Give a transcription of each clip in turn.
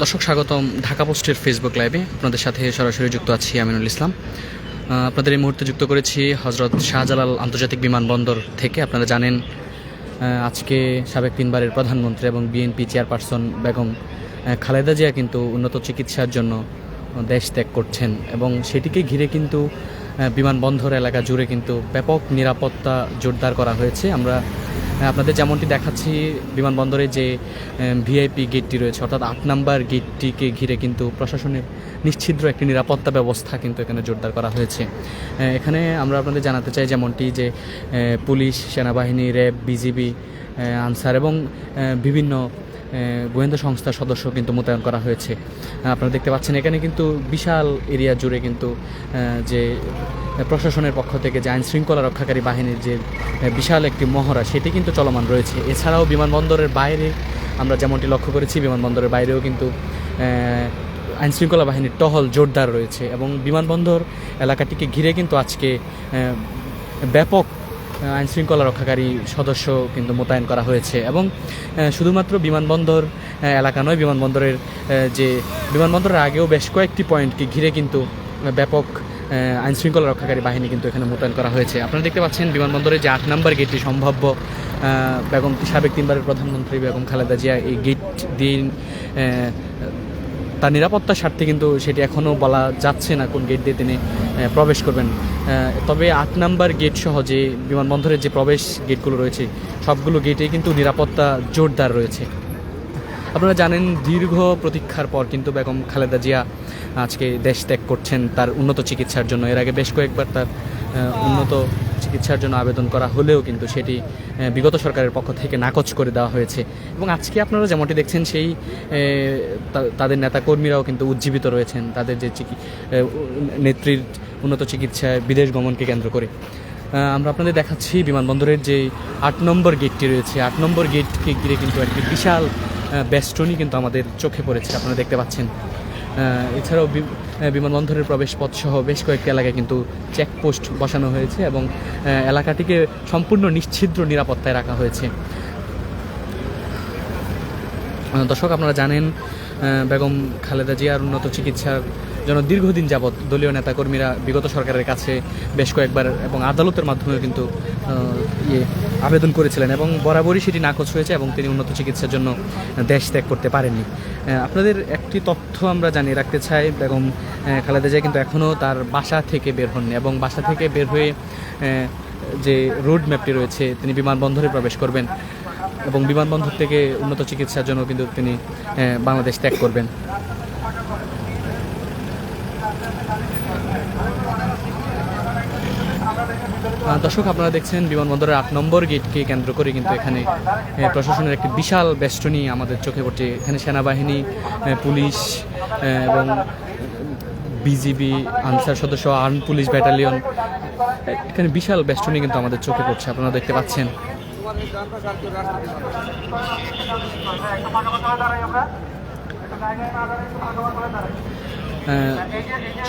দর্শক স্বাগতম ঢাকা পোস্টের ফেসবুক লাইভে আপনাদের সাথে সরাসরি যুক্ত আছি আমিনুল ইসলাম। আপনাদের এই মুহূর্তে যুক্ত করেছি হজরত শাহজালাল আন্তর্জাতিক বিমানবন্দর থেকে। আপনারা জানেন আজকে সাবেক তিনবারের প্রধানমন্ত্রী এবং বিএনপি চেয়ারপারসন বেগম খালেদা জিয়া কিন্তু উন্নত চিকিৎসার জন্য দেশ ত্যাগ করছেন এবং সেটিকে ঘিরে কিন্তু বিমানবন্দর এলাকা জুড়ে কিন্তু ব্যাপক নিরাপত্তা জোরদার করা হয়েছে। আমরা আপনাদের যেমনটি দেখাচ্ছি বিমানবন্দরে যে ভিআইপি গেটটি রয়েছে অর্থাৎ ৮ নম্বর গেটটিকে ঘিরে কিন্তু প্রশাসনের নিশ্ছিদ্র একটি নিরাপত্তা ব্যবস্থা কিন্তু এখানে জোরদার করা হয়েছে। এখানে আমরা আপনাদের জানাতে চাই যেমনটি যে পুলিশ, সেনাবাহিনী, র্যাব, বিজিবি, আনসার এবং বিভিন্ন গোয়েন্দা সংস্থার সদস্য কিন্তু মোতায়েন করা হয়েছে। আপনারা দেখতে পাচ্ছেন এখানে কিন্তু বিশাল এরিয়া জুড়ে কিন্তু যে প্রশাসনের পক্ষ থেকে যে আইন শৃঙ্খলা রক্ষাকারী বাহিনীর যে বিশাল একটি মহড়া সেটি কিন্তু চলমান রয়েছে। এছাড়াও বিমানবন্দরের বাইরে আমরা যেমনটি লক্ষ্য করেছি বিমানবন্দরের বাইরেও কিন্তু আইন শৃঙ্খলা বাহিনীর টহল জোরদার রয়েছে এবং বিমানবন্দর এলাকাটিকে ঘিরে কিন্তু আজকে ব্যাপক আইন শৃঙ্খলা রক্ষাকারী সদস্য কিন্তু মোতায়েন করা হয়েছে এবং শুধুমাত্র বিমানবন্দর এলাকা নয়, বিমানবন্দরের আগেও বেশ কয়েকটি পয়েন্টকে ঘিরে কিন্তু ব্যাপক আইন শৃঙ্খলা রক্ষাকারী বাহিনী কিন্তু এখানে মোতায়েন করা হয়েছে। আপনারা দেখতে পাচ্ছেন বিমানবন্দরের যে ৮ নম্বর গেটটি সম্ভাব্য সাবেক তিনবারের প্রধানমন্ত্রী বেগম খালেদা জিয়া এই গেট দিয়ে তার নিরাপত্তার স্বার্থে কিন্তু সেটি এখনও বলা যাচ্ছে না কোন গেট দিয়ে তিনি প্রবেশ করবেন। তবে ৮ নম্বর গেট সহ যে বিমানবন্দরের যে প্রবেশ গেটগুলো রয়েছে সবগুলো গেটেই কিন্তু নিরাপত্তা জোরদার রয়েছে। আপনারা জানেন দীর্ঘ প্রতীক্ষার পর কিন্তু বেগম খালেদা জিয়া আজকে দেশ ত্যাগ করছেন তার উন্নত চিকিৎসার জন্য। এর আগে বেশ কয়েকবার তার উন্নত চিকিৎসার জন্য আবেদন করা হলেও কিন্তু সেটি বিগত সরকারের পক্ষ থেকে নাকচ করে দেওয়া হয়েছে এবং আজকে আপনারা যেমনটি দেখছেন সেই তাদের নেতাকর্মীরাও কিন্তু উজ্জীবিত রয়েছেন তাদের যে নেত্রীর উন্নত চিকিৎসায় বিদেশ গমনকে কেন্দ্র করে। আমরা আপনাদের দেখাচ্ছি বিমানবন্দরের যে ৮ নম্বর গেটটি রয়েছে ৮ নম্বর গেটকে ঘিরে কিন্তু একটি বিশাল বেষ্টনী কিন্তু আমাদের চোখে পড়েছে, আপনারা দেখতে পাচ্ছেন। এছাড়াও বিমানবন্দরের প্রবেশপথ সহ বেশ কয়েকটি এলাকায় কিন্তু চেকপোস্ট বসানো হয়েছে এবং এলাকাটিকে সম্পূর্ণ নিশ্ছিদ্র নিরাপত্তায় রাখা হয়েছে। দর্শক আপনারা জানেন বেগম খালেদা জিয়ার উন্নত চিকিৎসার জন্য দীর্ঘদিন যাবৎ দলীয় নেতাকর্মীরা বিগত সরকারের কাছে বেশ কয়েকবার এবং আদালতের মাধ্যমে কিন্তু আবেদন করেছিলেন এবং বরাবরই সেটি নাকচ হয়েছে এবং তিনি উন্নত চিকিৎসার জন্য দেশ ত্যাগ করতে পারেননি। আপনাদের একটি তথ্য আমরা জানিয়ে রাখতে চাই, বেগম খালেদা জিয়া কিন্তু এখনও তার বাসা থেকে বের হননি এবং বাসা থেকে বের হয়ে যে রোড ম্যাপটি রয়েছে তিনি বিমানবন্দরে প্রবেশ করবেন এবং বিমানবন্দর থেকে উন্নত চিকিৎসার জন্য কিন্তু তিনি বাংলাদেশ ত্যাগ করবেন। দর্শক আপনারা দেখছেন বিমানবন্দরের ৮ নম্বর গেটকে কেন্দ্র করে কিন্তু এখানে প্রশাসনের একটি বিশাল বেষ্টনী আমাদের চোখে পড়ছে। এখানে সেনাবাহিনী, পুলিশ এবং বিজিবি, আনসার সদস্য, আর্ম পুলিশ ব্যাটালিয়ন, এখানে বিশাল বেষ্টনী কিন্তু আমাদের চোখে পড়ছে, আপনারা দেখতে পাচ্ছেন।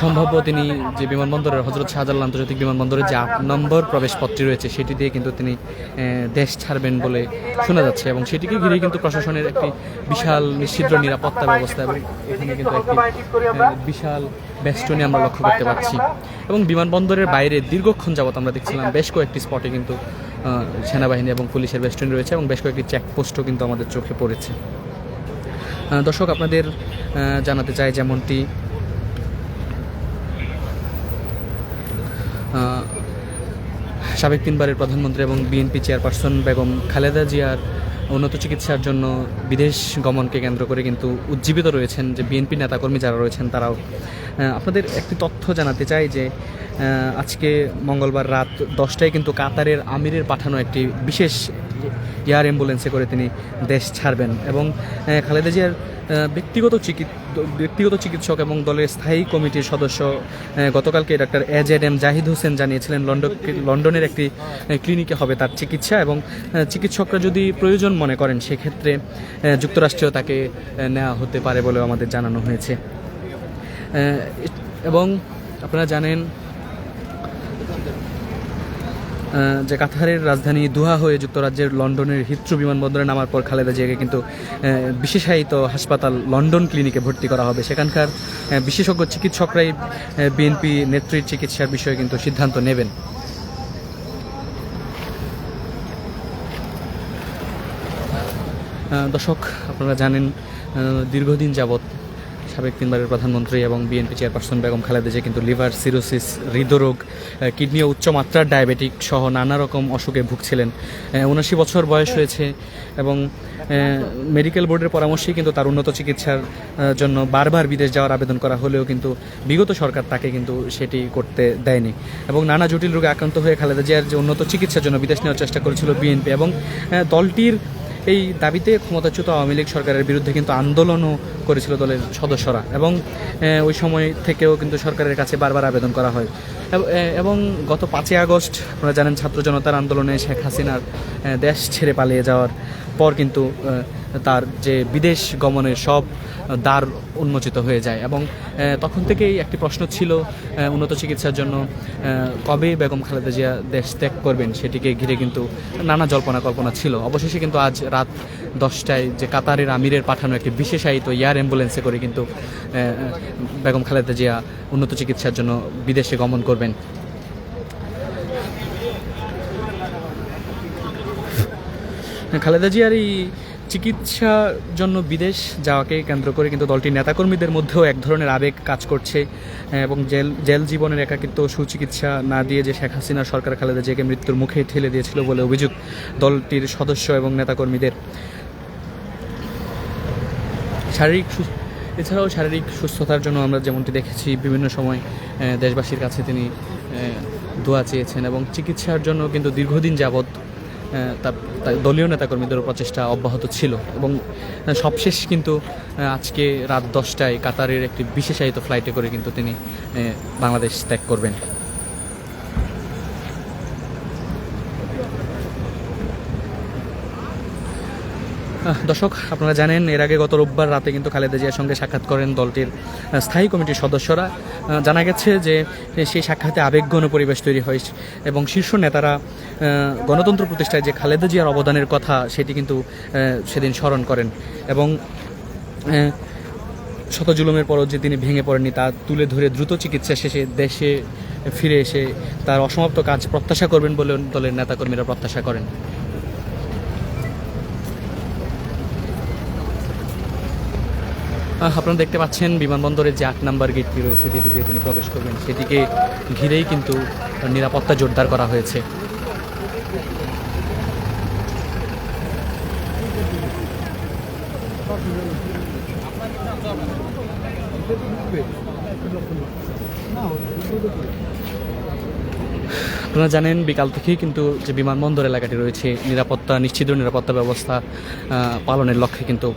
সম্ভাব্য তিনি যে বিমানবন্দরের হজরত শাহজালাল আন্তর্জাতিক বিমানবন্দরের যে ৮ নম্বর প্রবেশপথটি রয়েছে সেটি দিয়ে কিন্তু তিনি দেশ ছাড়বেন বলে শোনা যাচ্ছে এবং সেটিকে ঘিরে কিন্তু প্রশাসনের একটি বিশাল নিশ্ছিদ্র নিরাপত্তা ব্যবস্থা এবং এখানে কিন্তু একটি বিশাল বেষ্টনী আমরা লক্ষ্য করতে পারছি এবং বিমানবন্দরের বাইরে দীর্ঘক্ষণ যাবৎ আমরা দেখছিলাম বেশ কয়েকটি স্পটে কিন্তু সেনাবাহিনী এবং পুলিশের বেষ্টনী রয়েছে এবং বেশ কয়েকটি চেকপোস্টও কিন্তু আমাদের চোখে পড়েছে। দর্শক আপনাদের জানাতে চাই যেমনটি সাবেক তিনবারের প্রধানমন্ত্রী এবং বিএনপি চেয়ারপারসন বেগম খালেদা জিয়ার উন্নত চিকিৎসার জন্য বিদেশ গমনকে কেন্দ্র করে কিন্তু উজ্জীবিত রয়েছেন যে বিএনপি নেতাকর্মী যারা রয়েছেন তারাও। আপনাদের একটি তথ্য জানাতে চাই যে আজকে মঙ্গলবার রাত 10টায় কিন্তু কাতারের আমিরের পাঠানো একটি বিশেষ এয়ার অ্যাম্বুলেন্সে করে তিনি দেশ ছাড়বেন এবং খালেদা জিয়ার ব্যক্তিগত চিকিৎসক এবং দলের স্থায়ী কমিটির সদস্য গতকালকে ডক্টর AJM জাহিদ হোসেন জানিয়েছিলেন লন্ডনের একটি ক্লিনিকে হবে তার চিকিৎসা এবং চিকিৎসকরা যদি প্রয়োজন মনে করেন সেক্ষেত্রে যুক্তরাষ্ট্রেও তাকে নেওয়া হতে পারে বলেও আমাদের জানানো হয়েছে। এবং আপনারা জানেন যে কাতারের রাজধানী দোহা হয়ে যুক্তরাজ্যের লন্ডনের হিথ্রো বিমানবন্দরে নামার পর খালেদা জিয়াকে কিন্তু বিশেষায়িত হাসপাতাল লন্ডন ক্লিনিকে ভর্তি করা হবে। সেখানকার বিশেষজ্ঞ চিকিৎসকরাই বিএনপি নেত্রীর চিকিৎসার বিষয়ে কিন্তু সিদ্ধান্ত নেবেন। দর্শক, আপনারা জানেন দীর্ঘদিন যাবৎ সাবেক তিনবারের প্রধানমন্ত্রী এবং বিএনপি চেয়ারপারসন বেগম খালেদা জিয়া কিন্তু লিভার সিরোসিস, হৃদরোগ, কিডনি ও উচ্চমাত্রার ডায়াবেটিক সহ নানা রকম অসুখে ভুগছিলেন। ৭৯ বছর বয়স হয়েছে এবং মেডিকেল বোর্ডের পরামর্শেই কিন্তু তার উন্নত চিকিৎসার জন্য বারবার বিদেশ যাওয়ার আবেদন করা হলেও কিন্তু বিগত সরকার তাকে কিন্তু সেটি করতে দেয়নি এবং নানা জটিল রোগে আক্রান্ত হয়ে খালেদা জিয়ার যে উন্নত চিকিৎসার জন্য বিদেশ নেওয়ার চেষ্টা করেছিল বিএনপি এবং দলটির এই দাবিতে ক্ষমতাচ্যুত আওয়ামী লীগ সরকারের বিরুদ্ধে কিন্তু আন্দোলনও করেছিল দলের সদস্যরা এবং ওই সময় থেকেও কিন্তু সরকারের কাছে বারবার আবেদন করা হয় এবং গত ৫ই আগস্ট আপনারা জানেন ছাত্র জনতার আন্দোলনে শেখ হাসিনার দেশ ছেড়ে পালিয়ে যাওয়ার পর কিন্তু তার যে বিদেশ গমনের সব দ্বার উন্মোচিত হয়ে যায় এবং তখন থেকেই একটি প্রশ্ন ছিল উন্নত চিকিৎসার জন্য কবে বেগম খালেদা জিয়া দেশ ত্যাগ করবেন, সেটিকে ঘিরে কিন্তু নানা জল্পনা কল্পনা ছিল। অবশেষে কিন্তু আজ রাত 10টায় যে কাতারের আমিরের পাঠানো একটি বিশেষায়িত এয়ার অ্যাম্বুলেন্সে করে কিন্তু বেগম খালেদা জিয়া উন্নত চিকিৎসার জন্য বিদেশে গমন করবেন। খালেদা জিয়ার এই চিকিৎসার জন্য বিদেশ যাওয়াকে কেন্দ্র করে কিন্তু দলটির নেতাকর্মীদের মধ্যেও এক ধরনের আবেগ কাজ করছে এবং জেল জীবনের একাকিত্ব সুচিকিৎসা না দিয়ে যে শেখ হাসিনার সরকার খালেদা জিয়াকে মৃত্যুর মুখে ঠেলে দিয়েছিল বলে অভিযোগ দলটির সদস্য এবং নেতাকর্মীদের। এছাড়াও শারীরিক সুস্থতার জন্য আমরা যেমনটি দেখেছি বিভিন্ন সময় দেশবাসীর কাছে তিনি দোয়া চেয়েছেন এবং চিকিৎসার জন্য কিন্তু দীর্ঘদিন যাবৎ তার দলীয় নেতাকর্মীদের প্রচেষ্টা অব্যাহত ছিল এবং সবশেষ কিন্তু আজকে রাত 10টায় কাতারের একটি বিশেষায়িত ফ্লাইটে করে কিন্তু তিনি বাংলাদেশ ত্যাগ করবেন। দর্শক, আপনারা জানেন এর আগে গত রোববার রাতে কিন্তু খালেদা জিয়ার সঙ্গে সাক্ষাৎ করেন দলটির স্থায়ী কমিটির সদস্যরা। জানা গেছে যে সেই সাক্ষাতে আবেগঘন পরিবেশ তৈরি হয় এবং শীর্ষ নেতারা গণতন্ত্র প্রতিষ্ঠায় যে খালেদা জিয়ার অবদানের কথা সেটি কিন্তু সেদিন স্মরণ করেন এবং শত জুলুমের পরও যে তিনি ভেঙে পড়েননি তা তুলে ধরে দ্রুত চিকিৎসা শেষে দেশে ফিরে এসে তার অসমাপ্ত কাজ প্রত্যাশা করবেন বলে দলের নেতাকর্মীরা প্রত্যাশা করেন। আপনারা দেখতে পাচ্ছেন বিমানবন্দরের যে ৮ নম্বর গেটটি রয়েছে যেটি দিয়ে তিনি প্রবেশ করবেন সেটিকে ঘিরেই কিন্তু নিরাপত্তা জোরদার করা হয়েছে। আপনারা জানেন বিকাল থেকেই কিন্তু যে বিমানবন্দর এলাকাটি রয়েছে নিরাপত্তা নিশ্চিত নিরাপত্তা ব্যবস্থা পালনের লক্ষ্যে কিন্তু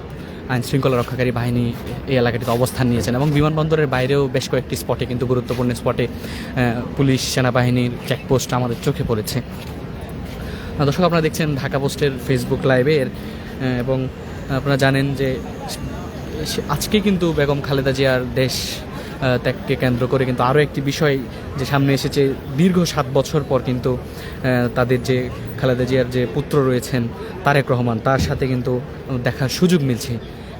আইন শৃঙ্খলা রক্ষাকারী বাহিনী এই এলাকাটিতে অবস্থান নিয়েছেন এবং বিমানবন্দরের বাইরেও বেশ কয়েকটি স্পটে কিন্তু গুরুত্বপূর্ণ স্পটে পুলিশ সেনাবাহিনীর চেকপোস্ট আমাদের চোখে পড়েছে। দর্শক, আপনারা দেখছেন ঢাকা পোস্টের ফেসবুক লাইভের এবং আপনারা জানেন যে আজকে কিন্তু বেগম খালেদা জিয়ার দেশ ত্যাগকে কেন্দ্র করে কিন্তু আরও একটি বিষয় যে সামনে এসেছে। দীর্ঘ 7 বছর পর কিন্তু তাদের যে খালেদা জিয়ার যে পুত্র রয়েছেন তারেক রহমান, তার সাথে কিন্তু দেখার সুযোগ মিলছে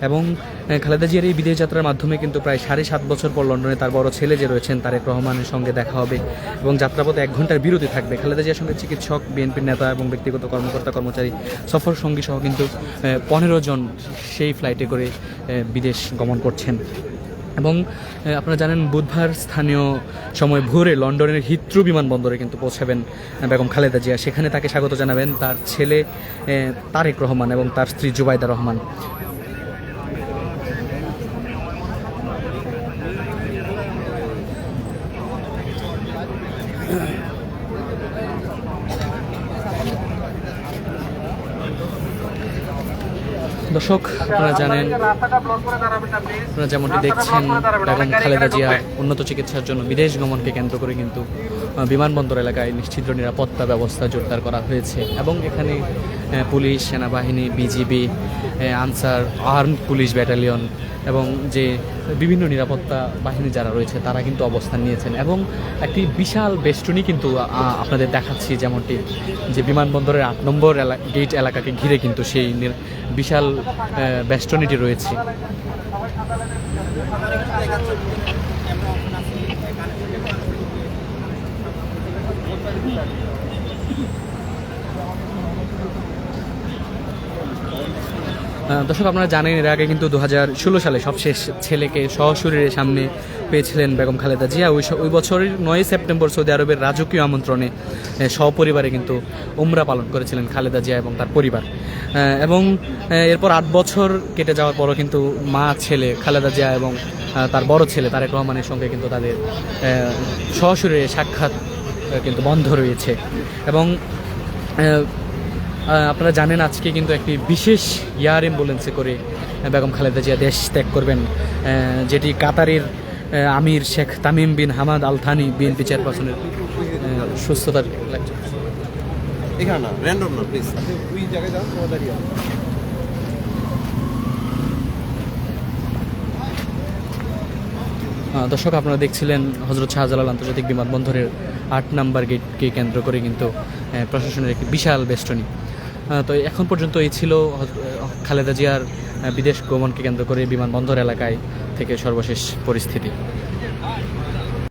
এবং খালেদা জিয়ার এই বিদেশ যাত্রার মাধ্যমে কিন্তু প্রায় 7.5 বছর পর লন্ডনে তার বড় ছেলে যে রয়েছেন তারেক রহমানের সঙ্গে দেখা হবে এবং যাত্রাপথে 1 ঘন্টার বিরতি থাকবে। খালেদা জিয়ার সঙ্গে চিকিৎসক, বিএনপির নেতা এবং ব্যক্তিগত কর্মকর্তা কর্মচারী, সফর সঙ্গী সহ কিন্তু 15 জন সেই ফ্লাইটে করে বিদেশ গমন করছেন এবং আপনারা জানেন বুধবার স্থানীয় সময় ভোরে লন্ডনের হিথ্রো বিমানবন্দরে কিন্তু পৌঁছাবেন বেগম খালেদা জিয়া। সেখানে তাকে স্বাগত জানাবেন তার ছেলে তারেক রহমান এবং তার স্ত্রী জুবাইদা রহমান। দর্শক, আপনারা জানেন আপনারা যেমনটি দেখছেন বেগম খালেদা জিয়া উন্নত চিকিৎসার জন্য বিদেশ গমনকে কেন্দ্র করে কিন্তু বিমানবন্দর এলাকায় নিশ্চিত নিরাপত্তা ব্যবস্থা জোরদার করা হয়েছে এবং এখানে পুলিশ, সেনাবাহিনী, BGB, answer, arm police battalion এবং যে বিভিন্ন নিরাপত্তা বাহিনী যারা রয়েছে তারা কিন্তু অবস্থান নিয়েছেন এবং একটি বিশাল বেষ্টনী কিন্তু আপনাদের দেখাচ্ছি, যেমনটি যে বিমানবন্দরের 8 নম্বর গেট এলাকাকে ঘিরে কিন্তু সেই বিশাল বেষ্টনীটি রয়েছে। দর্শক, আপনারা জানেন এর আগে কিন্তু 2016 সালে সবশেষ ছেলেকে সশরীরে সামনে পেয়েছিলেন বেগম খালেদা জিয়া। ওই বছরের 9 সেপ্টেম্বর সৌদি আরবের রাজকীয় আমন্ত্রণে সপরিবারে কিন্তু উমরা পালন করেছিলেন খালেদা জিয়া এবং তার পরিবার। এবং এরপর 8 বছর কেটে যাওয়ার পরও কিন্তু মা ছেলে খালেদা জিয়া এবং তার বড় ছেলে তারেক রহমানের সঙ্গে কিন্তু তাদের সশরীরে সাক্ষাৎ কিন্তু বন্ধ রয়েছে। এবং আপনারা জানেন আজকে কিন্তু একটি বিশেষ এয়ার অ্যাম্বুলেন্সে করে বেগম খালেদা জিয়া দেশ ত্যাগ করবেন, যেটি কাতারের আমির Sheikh Tamim bin Hamad Al Thani BNP চেয়ারপারসনের সুস্থতার দর্শক, আপনারা দেখছিলেন হযরত শাহজালাল আন্তর্জাতিক বিমানবন্দরের 8 নম্বর গেটকে কেন্দ্র করে কিন্তু প্রশাসনের একটি বিশাল বেষ্টনী। তো এখন পর্যন্ত এই ছিল খালেদা জিয়ার বিদেশ গমনকে কেন্দ্র করে বিমানবন্দর এলাকায় থেকে সর্বশেষ পরিস্থিতি।